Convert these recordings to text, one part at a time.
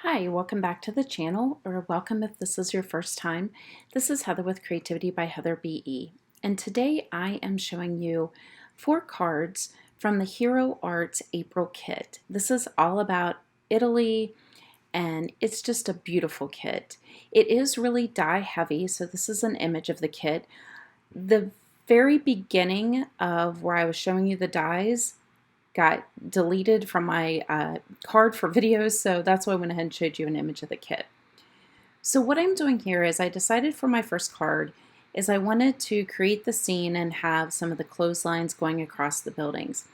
Hi, welcome back to the channel, or welcome if this is your first time. This is Heather with Creativity by Heather BE, and today I am showing you 4 cards from the Hero Arts April kit. This is all about Italy, and it's just a beautiful kit. It is really die heavy, so this is an image of the kit. The very beginning of where I was showing you the dies got deleted from my card for videos, so that's why I went ahead and showed you an image of the kit. So what I'm doing here is I decided for my first card is I wanted to create the scene and have some of the clotheslines going across the buildings.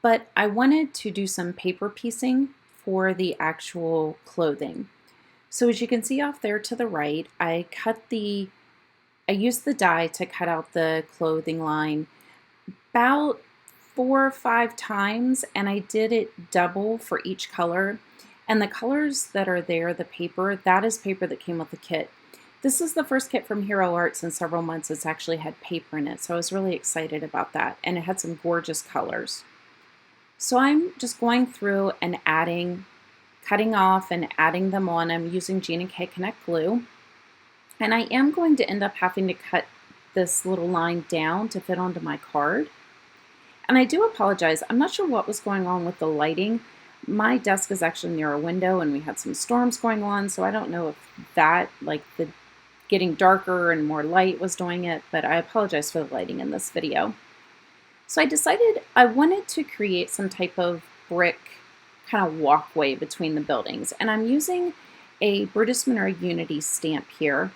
But I wanted to do some paper piecing for the actual clothing. So as you can see off there to the right, I used the die to cut out the clothing line about 4 or 5 times, and I did it double for each color. And the colors that are there, the paper, that is paper that came with the kit. This is the first kit from Hero Arts in several months it's actually had paper in it, so I was really excited about that, and it had some gorgeous colors. So I'm just going through and cutting off and adding them on. I'm using Gina K-Connect glue, and I am going to end up having to cut this little line down to fit onto my card. And I do apologize, I'm not sure what was going on with the lighting. My desk is actually near a window and we had some storms going on, so I don't know if that, like the getting darker and more light was doing it, but I apologize for the lighting in this video. So I decided I wanted to create some type of brick kind of walkway between the buildings, and I'm using a Brutus Monroe Unity stamp here.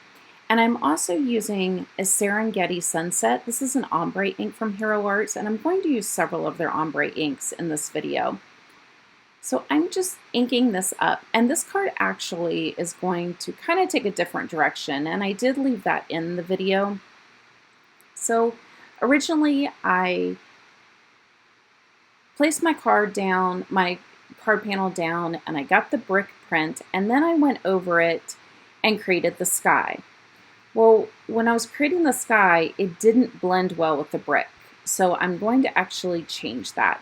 And I'm also using a Serengeti Sunset. This is an ombre ink from Hero Arts, and I'm going to use several of their ombre inks in this video. So I'm just inking this up, and this card actually is going to kind of take a different direction, and I did leave that in the video. So originally I placed my card panel down, and I got the brick print, and then I went over it and created the sky. Well, when I was creating the sky, it didn't blend well with the brick, so I'm going to actually change that.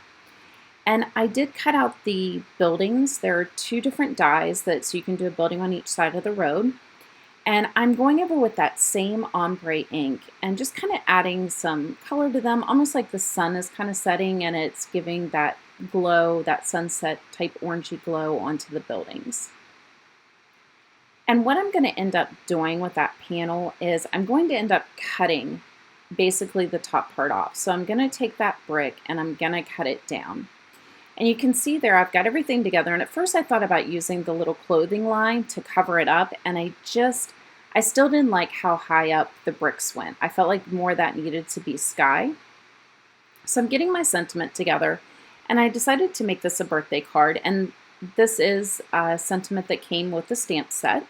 And I did cut out the buildings. There are 2 different dies so you can do a building on each side of the road. And I'm going over with that same ombre ink and just kind of adding some color to them, almost like the sun is kind of setting and it's giving that glow, that sunset type orangey glow onto the buildings. And what I'm going to end up doing with that panel is I'm going to end up cutting basically the top part off. So I'm going to take that brick and I'm going to cut it down. And you can see there I've got everything together, and at first I thought about using the little clothing line to cover it up, and I still didn't like how high up the bricks went. I felt like more of that needed to be sky. So I'm getting my sentiment together, and I decided to make this a birthday card, and this is a sentiment that came with the stamp set.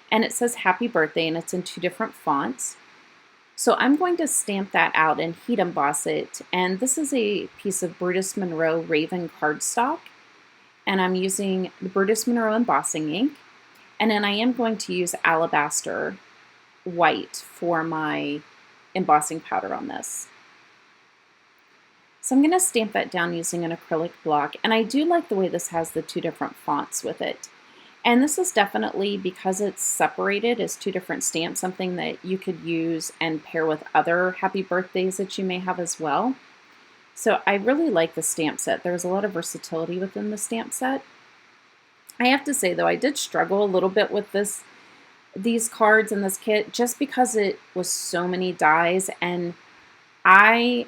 And it says happy birthday, and it's in 2 different fonts. So I'm going to stamp that out and heat emboss it. And this is a piece of Brutus Monroe Raven cardstock. And I'm using the Brutus Monroe embossing ink. And then I am going to use Alabaster white for my embossing powder on this. So I'm going to stamp that down using an acrylic block. And I do like the way this has the 2 different fonts with it. And this is definitely, because it's separated as 2 different stamps, something that you could use and pair with other happy birthdays that you may have as well. So I really like the stamp set. There's a lot of versatility within the stamp set. I have to say though, I did struggle a little bit with these cards in this kit just because it was so many dies, and I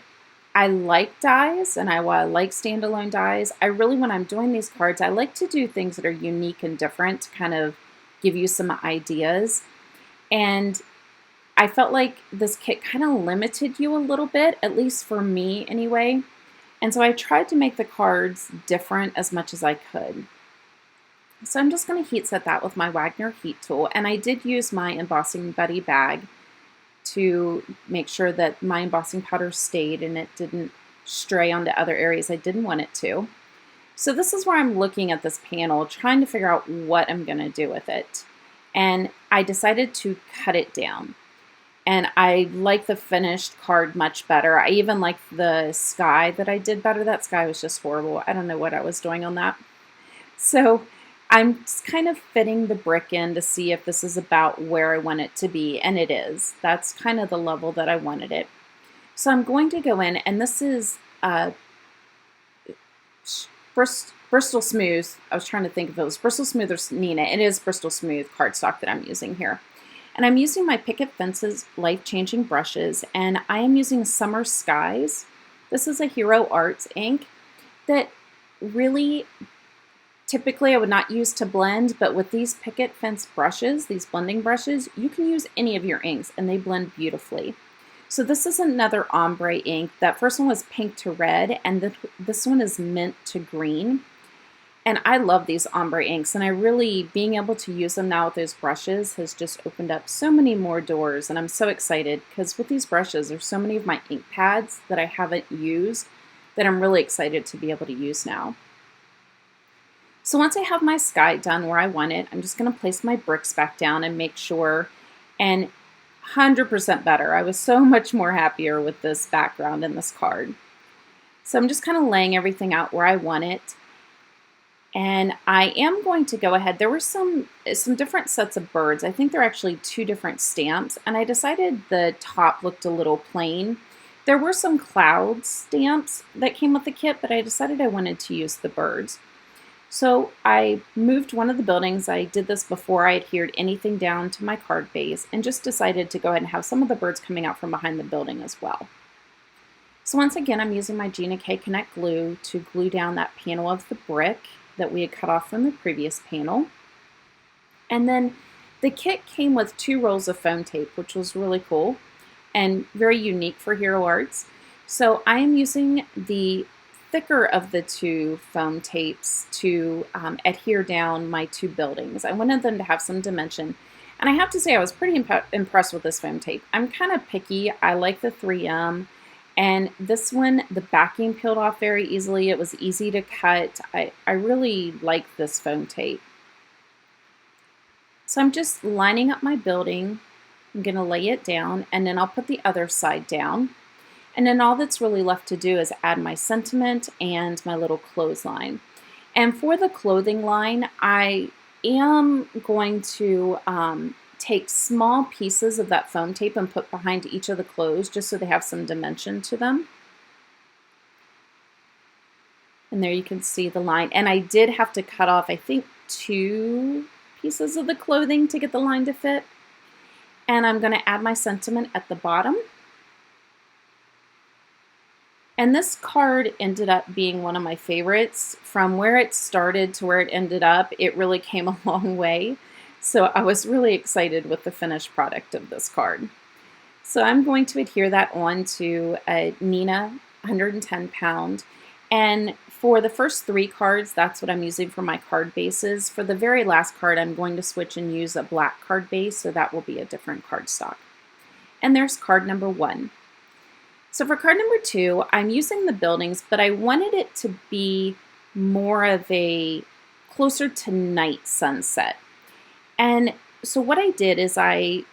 like dies, and I like standalone dies. I really, when I'm doing these cards, I like to do things that are unique and different to kind of give you some ideas. And I felt like this kit kind of limited you a little bit, at least for me anyway. And so I tried to make the cards different as much as I could. So I'm just going to heat set that with my Wagner heat tool. And I did use my Embossing Buddy bag to make sure that my embossing powder stayed and it didn't stray onto other areas I didn't want it to. So this is where I'm looking at this panel, trying to figure out what I'm going to do with it. And I decided to cut it down. And I like the finished card much better. I even like the sky that I did better. That sky was just horrible. I don't know what I was doing on that. So I'm just kind of fitting the brick in to see if this is about where I want it to be, and it is. That's kind of the level that I wanted it. So I'm going to go in, and this is Bristol Smooth. I was trying to think if it was Bristol Smooth or Nina. It is Bristol Smooth cardstock that I'm using here. And I'm using my Picket Fences Life Changing brushes, and I am using Summer Skies. This is a Hero Arts ink that really typically I would not use to blend, but with these Picket Fence brushes, these blending brushes, you can use any of your inks and they blend beautifully. So this is another ombre ink. That first one was pink to red, and this one is mint to green. And I love these ombre inks, and I really, being able to use them now with those brushes has just opened up so many more doors, and I'm so excited because with these brushes, there's so many of my ink pads that I haven't used that I'm really excited to be able to use now. So once I have my sky done where I want it, I'm just going to place my bricks back down and make sure, and 100% better. I was so much more happier with this background and this card. So I'm just kind of laying everything out where I want it. And I am going to go ahead. There were some different sets of birds. I think they're actually 2 different stamps, and I decided the top looked a little plain. There were some cloud stamps that came with the kit, but I decided I wanted to use the birds. So I moved one of the buildings. I did this before I adhered anything down to my card base, and just decided to go ahead and have some of the birds coming out from behind the building as well. So once again, I'm using my Gina K Connect glue to glue down that panel of the brick that we had cut off from the previous panel. And then the kit came with 2 rolls of foam tape, which was really cool and very unique for Hero Arts. So I am using the thicker of the 2 foam tapes to adhere down my 2 buildings. I wanted them to have some dimension. And I have to say I was pretty impressed with this foam tape. I'm kind of picky. I like the 3M. And this one, the backing peeled off very easily. It was easy to cut. I really like this foam tape. So I'm just lining up my building. I'm going to lay it down, and then I'll put the other side down. And then all that's really left to do is add my sentiment and my little clothesline. And for the clothing line, I am going to take small pieces of that foam tape and put behind each of the clothes just so they have some dimension to them. And there you can see the line. And I did have to cut off, I think, 2 pieces of the clothing to get the line to fit. And I'm going to add my sentiment at the bottom. And this card ended up being one of my favorites. From where it started to where it ended up, it really came a long way. So I was really excited with the finished product of this card. So I'm going to adhere that on to a Nina 110 pound. And for the first 3 cards, that's what I'm using for my card bases. For the very last card, I'm going to switch and use a black card base, so that will be a different cardstock. And there's card number 1. So for card number 2, I'm using the buildings, but I wanted it to be more of a closer to night sunset. And so what I did is I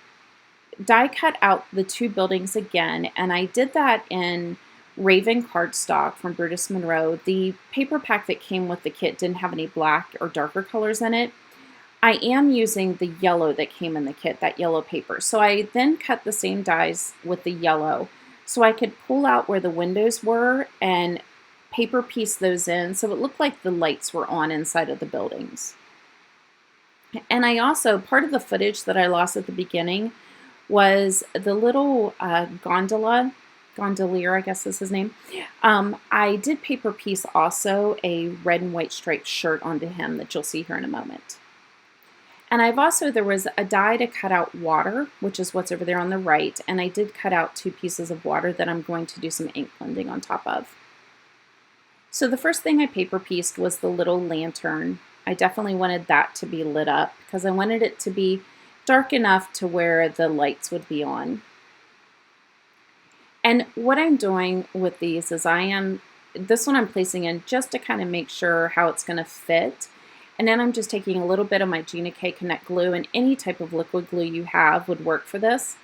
die cut out the 2 buildings again, and I did that in Raven cardstock from Brutus Monroe. The paper pack that came with the kit didn't have any black or darker colors in it. I am using the yellow that came in the kit, that yellow paper. So I then cut the same dies with the yellow so I could pull out where the windows were and paper piece those in so it looked like the lights were on inside of the buildings. And I also, part of the footage that I lost at the beginning was the little gondolier, I guess is his name. I did paper piece also a red and white striped shirt onto him that you'll see here in a moment. And I've also, there was a die to cut out water, which is what's over there on the right, and I did cut out 2 pieces of water that I'm going to do some ink blending on top of. So the first thing I paper pieced was the little lantern. I definitely wanted that to be lit up because I wanted it to be dark enough to where the lights would be on. And what I'm doing with these is this one I'm placing in just to kind of make sure how it's going to fit. And then I'm just taking a little bit of my Gina K Connect glue, and any type of liquid glue you have would work for this,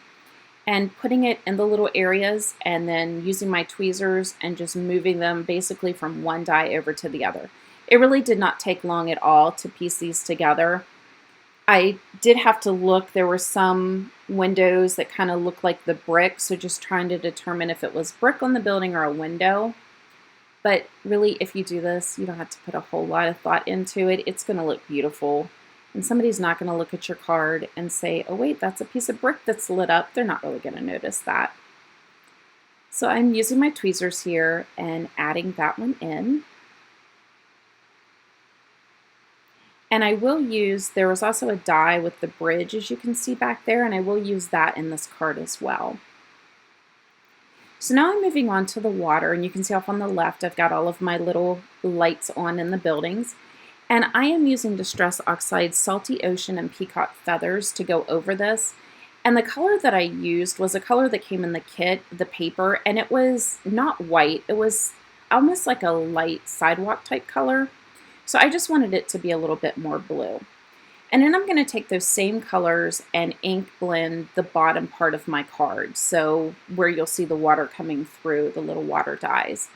and putting it in the little areas and then using my tweezers and just moving them basically from one die over to the other. It really did not take long at all to piece these together. I did have to look. There were some windows that kind of looked like the brick, so just trying to determine if it was brick on the building or a window. But really, if you do this, you don't have to put a whole lot of thought into it. It's going to look beautiful. And somebody's not going to look at your card and say, oh wait, that's a piece of brick that's lit up. They're not really going to notice that. So I'm using my tweezers here and adding that one in. And I will use, there was also a die with the bridge, as you can see back there, and I will use that in this card as well. So now I'm moving on to the water, and you can see off on the left, I've got all of my little lights on in the buildings. And I am using Distress Oxide Salty Ocean and Peacock Feathers to go over this. And the color that I used was a color that came in the kit, the paper, and it was not white. It was almost like a light sidewalk type color. So I just wanted it to be a little bit more blue. And then I'm going to take those same colors and ink blend the bottom part of my card. So where you'll see the water coming through, the little water dies.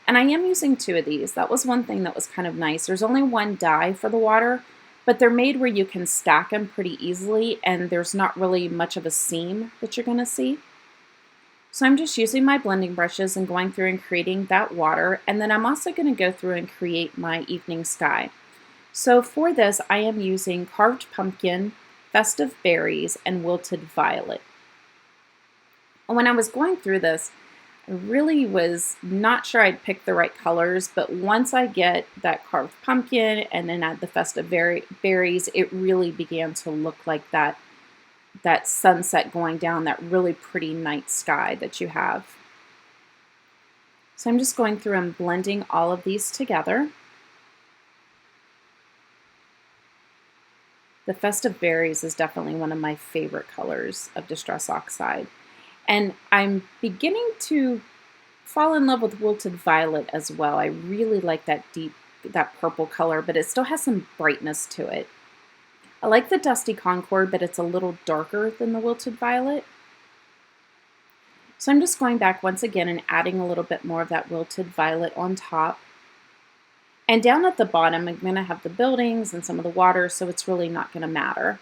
And I am using 2 of these. That was one thing that was kind of nice. There's only 1 die for the water, but they're made where you can stack them pretty easily and there's not really much of a seam that you're going to see. So I'm just using my blending brushes and going through and creating that water, and then I'm also going to go through and create my evening sky. So for this, I am using Carved Pumpkin, Festive Berries, and Wilted Violet. And when I was going through this, I really was not sure I'd picked the right colors, but once I get that Carved Pumpkin and then add the Festive Berries, it really began to look like that sunset going down, that really pretty night sky that you have. So I'm just going through and blending all of these together. The Festive Berries is definitely one of my favorite colors of Distress Oxide. And I'm beginning to fall in love with Wilted Violet as well. I really like that that purple color, but it still has some brightness to it. I like the Dusty Concord, but it's a little darker than the Wilted Violet. So I'm just going back once again and adding a little bit more of that Wilted Violet on top. And down at the bottom, I'm going to have the buildings and some of the water, so it's really not going to matter.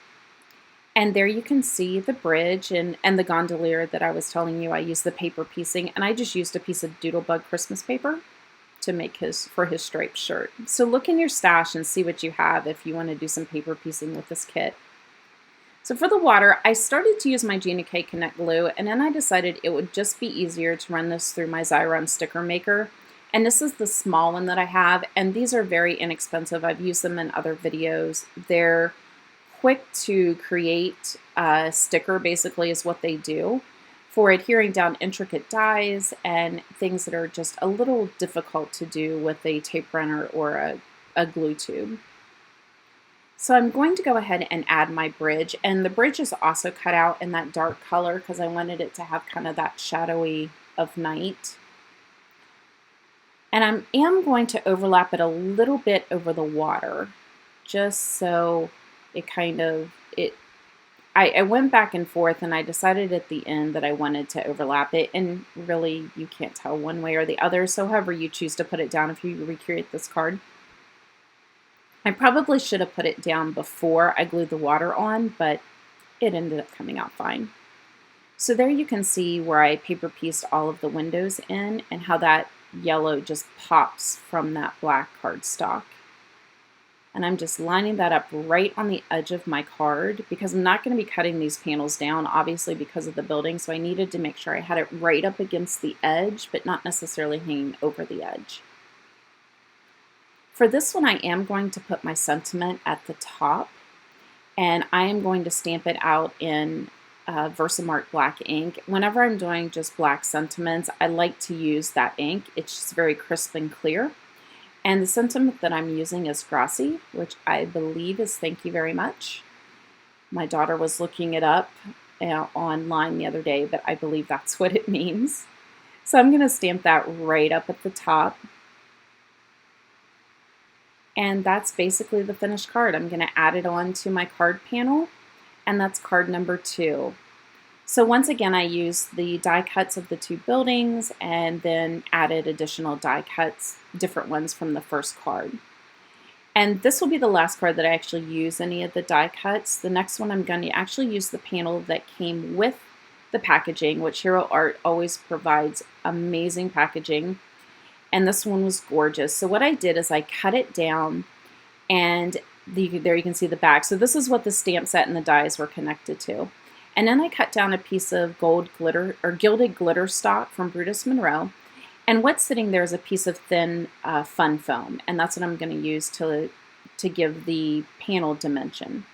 And there you can see the bridge and the gondolier that I was telling you. I used the paper piecing, and I just used a piece of Doodlebug Christmas paper to make for his striped shirt. So look in your stash and see what you have if you want to do some paper piecing with this kit. So for the water, I started to use my Gina K Connect glue, and then I decided it would just be easier to run this through my Xyron sticker maker. And this is the small one that I have, and these are very inexpensive. I've used them in other videos. They're quick to create. A sticker basically is what they do for adhering down intricate dies and things that are just a little difficult to do with a tape runner or a glue tube. So I'm going to go ahead and add my bridge, and the bridge is also cut out in that dark color because I wanted it to have kind of that shadowy of night. And I am going to overlap it a little bit over the water, just so it kind of, I went back and forth, and I decided at the end that I wanted to overlap it, and really you can't tell one way or the other, so however you choose to put it down if you recreate this card. I probably should have put it down before I glued the water on, but it ended up coming out fine. So there you can see where I paper pieced all of the windows in and how that yellow just pops from that black cardstock. And I'm just lining that up right on the edge of my card because I'm not going to be cutting these panels down, obviously because of the building, so I needed to make sure I had it right up against the edge, but not necessarily hanging over the edge. For this one, I am going to put my sentiment at the top, and I am going to stamp it out in Versamark black ink. Whenever I'm doing just black sentiments, I like to use that ink. It's just very crisp and clear. And the sentiment that I'm using is Grassy, which I believe is thank you very much. My daughter was looking it up online the other day, but I believe that's what it means. So I'm going to stamp that right up at the top. And that's basically the finished card. I'm going to add it on to my card panel, and that's card number 2. So once again, I used the die cuts of the 2 buildings and then added additional die cuts, different ones from the first card. And this will be the last card that I actually use any of the die cuts. The next one I'm going to actually use the panel that came with the packaging, which Hero Art always provides amazing packaging. And this one was gorgeous. So what I did is I cut it down, and there you can see the back. So this is what the stamp set and the dies were connected to. And then I cut down a piece of gold glitter or gilded glitter stock from Brutus Monroe. And what's sitting there is a piece of thin fun foam, and that's what I'm going to use to give the panel dimension.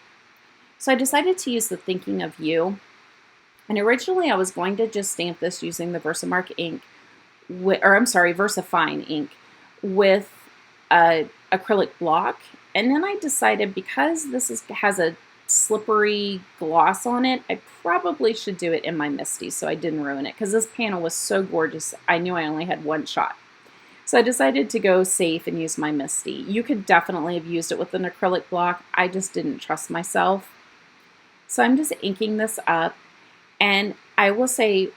So I decided to use the Thinking of You, and originally I was going to just stamp this using the Versamark ink, VersaFine ink with acrylic block, and then I decided because this has a slippery gloss on it, I probably should do it in my Misty so I didn't ruin it, because this panel was so gorgeous I knew I only had one shot. So I decided to go safe and use my Misty. You could definitely have used it with an acrylic block. I just didn't trust myself. So I'm just inking this up, and I will say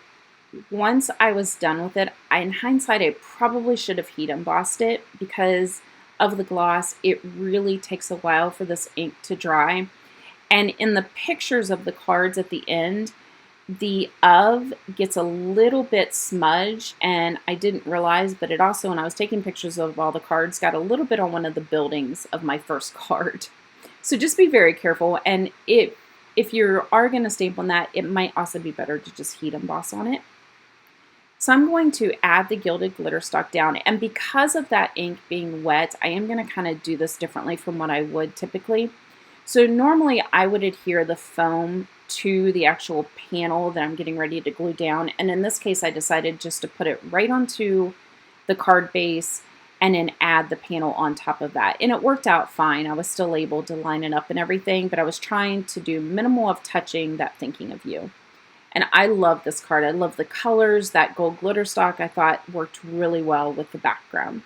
once I was done with it, in hindsight I probably should have heat embossed it because of the gloss. It really takes a while for this ink to dry. And in the pictures of the cards at the end, the of gets a little bit smudged, and I didn't realize, but it also, when I was taking pictures of all the cards, got a little bit on one of the buildings of my first card. So just be very careful, and if you are going to stamp on that, it might also be better to just heat emboss on it. So I'm going to add the Gilded Glitterstock down, and because of that ink being wet, I am going to kind of do this differently from what I would typically. So normally I would adhere the foam to the actual panel that I'm getting ready to glue down, and in this case I decided just to put it right onto the card base and then add the panel on top of that. And it worked out fine. I was still able to line it up and everything, but I was trying to do minimal of touching that Thinking of You. And I love this card. I love the colors. That gold glitter stock I thought worked really well with the background.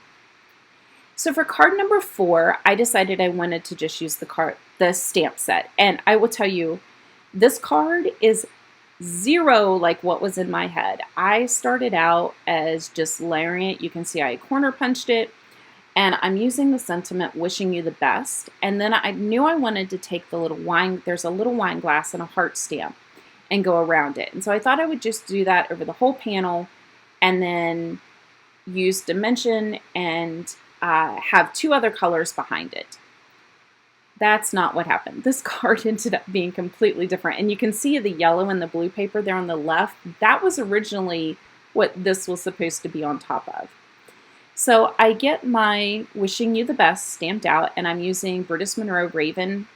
So for card number 4, I decided I wanted to just use the stamp set. And I will tell you, this card is zero like what was in my head. I started out as just layering it. You can see I corner punched it, and I'm using the sentiment "Wishing You the Best." And then I knew I wanted to take the little wine, there's a little wine glass and a heart stamp, and go around it. And so I thought I would just do that over the whole panel, and then use dimension and have 2 other colors behind it. That's not what happened. This card ended up being completely different. And you can see the yellow and the blue paper there on the left. That was originally what this was supposed to be on top of. So I get my Wishing You the Best stamped out, and I'm using Brutus Monroe Raven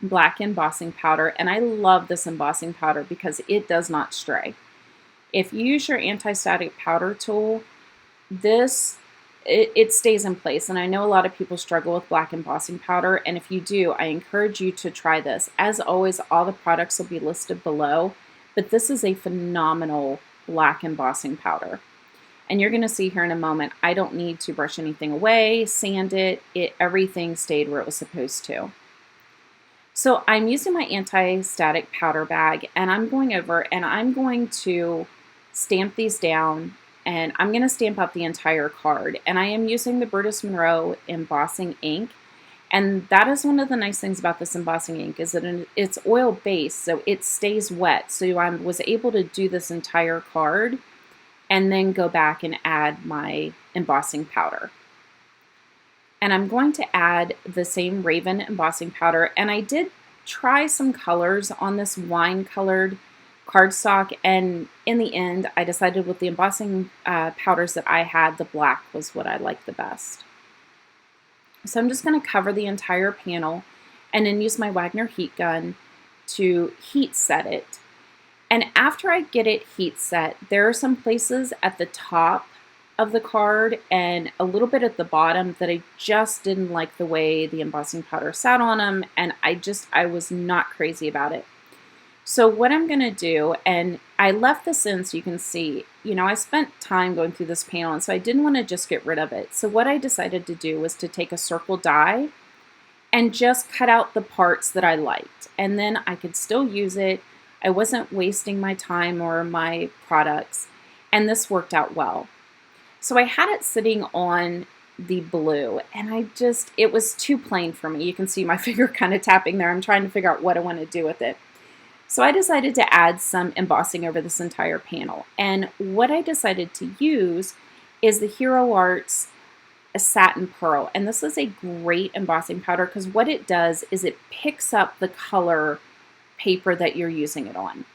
Black Embossing Powder. And I love this embossing powder because it does not stray. If you use your anti-static powder tool, it stays in place. And I know a lot of people struggle with black embossing powder, and if you do, I encourage you to try this. As always, all the products will be listed below, but this is a phenomenal black embossing powder. And you're going to see here in a moment, I don't need to brush anything away, sand it, everything stayed where it was supposed to. So I'm using my anti-static powder bag, and I'm going over and I'm going to stamp these down, and I'm going to stamp out the entire card. And I am using the Brutus Monroe embossing ink. And that is one of the nice things about this embossing ink, is that it's oil-based, so it stays wet. So I was able to do this entire card and then go back and add my embossing powder. And I'm going to add the same Raven embossing powder. And I did try some colors on this wine-colored cardstock, and in the end I decided with the embossing powders that I had, the black was what I liked the best. So I'm just going to cover the entire panel and then use my Wagner heat gun to heat set it. And after I get it heat set, there are some places at the top of the card and a little bit at the bottom that I just didn't like the way the embossing powder sat on them, and I was not crazy about it. So what I'm going to do, and I left this in so you can see, I spent time going through this panel, and so I didn't want to just get rid of it. So what I decided to do was to take a circle die and just cut out the parts that I liked. And then I could still use it. I wasn't wasting my time or my products, and this worked out well. So I had it sitting on the blue, and it was too plain for me. You can see my finger kind of tapping there. I'm trying to figure out what I want to do with it. So I decided to add some embossing over this entire panel. And what I decided to use is the Hero Arts Satin Pearl. And this is a great embossing powder because what it does is it picks up the color paper that you're using it on.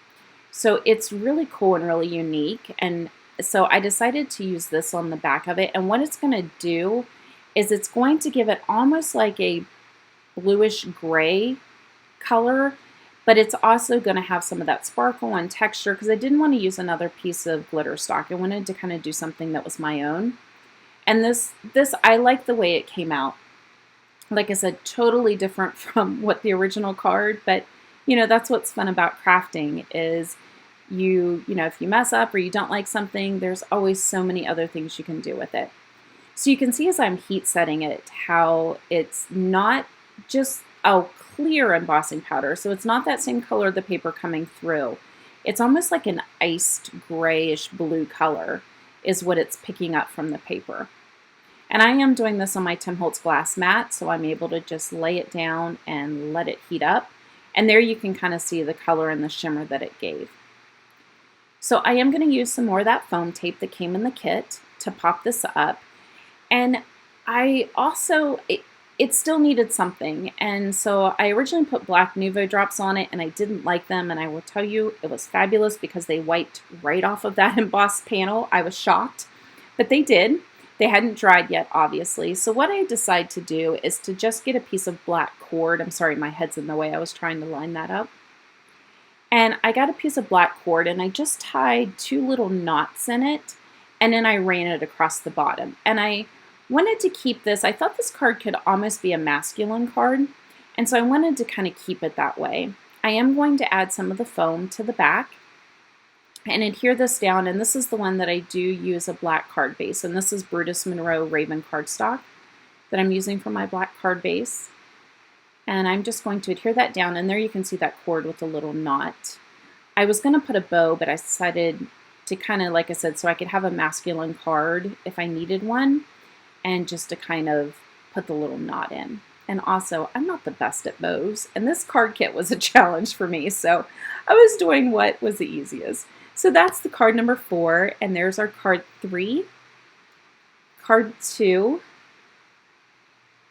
So it's really cool and really unique. And so I decided to use this on the back of it. And what it's going to do is it's going to give it almost like a bluish gray color, but it's also going to have some of that sparkle and texture because I didn't want to use another piece of Glitterstock. I wanted to kind of do something that was my own. And this I like the way it came out. Like I said, totally different from what the original card, but you know, that's what's fun about crafting is you know, if you mess up or you don't like something, there's always so many other things you can do with it. So you can see as I'm heat setting it, how it's not just a clear embossing powder. So it's not that same color of the paper coming through. It's almost like an iced grayish blue color is what it's picking up from the paper. And I am doing this on my Tim Holtz glass mat, so I'm able to just lay it down and let it heat up. And there you can kind of see the color and the shimmer that it gave. So I am going to use some more of that foam tape that came in the kit to pop this up. And I also, it still needed something. And so I originally put black Nuvo drops on it and I didn't like them. And I will tell you, it was fabulous because they wiped right off of that embossed panel. I was shocked, but they did. They hadn't dried yet, obviously. So what I decided to do is to just get a piece of black cord. I'm sorry, my head's in the way. I was trying to line that up. And I got a piece of black cord and I just tied 2 little knots in it. And then I ran it across the bottom. And I wanted to keep this. I thought this card could almost be a masculine card. And so I wanted to kind of keep it that way. I am going to add some of the foam to the back and adhere this down, and this is the one that I do use a black card base, and this is Brutus Monroe Raven cardstock that I'm using for my black card base. And I'm just going to adhere that down, and there you can see that cord with a little knot. I was going to put a bow, but I decided to kind of, like I said, so I could have a masculine card if I needed one, and just to kind of put the little knot in. And also, I'm not the best at bows, and this card kit was a challenge for me, so I was doing what was the easiest. So that's the card number 4, and there's our card 3, card 2,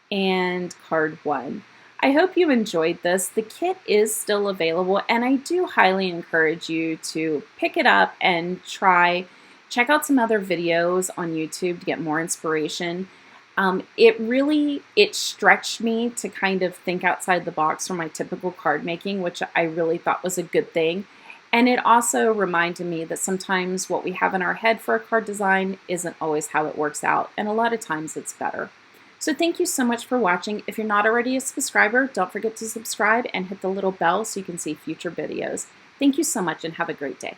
and card 1. I hope you enjoyed this. The kit is still available, and I do highly encourage you to pick it up and check out some other videos on YouTube to get more inspiration. It stretched me to kind of think outside the box from my typical card making, which I really thought was a good thing. And it also reminded me that sometimes what we have in our head for a card design isn't always how it works out, and a lot of times it's better. So thank you so much for watching. If you're not already a subscriber, don't forget to subscribe and hit the little bell so you can see future videos. Thank you so much and have a great day.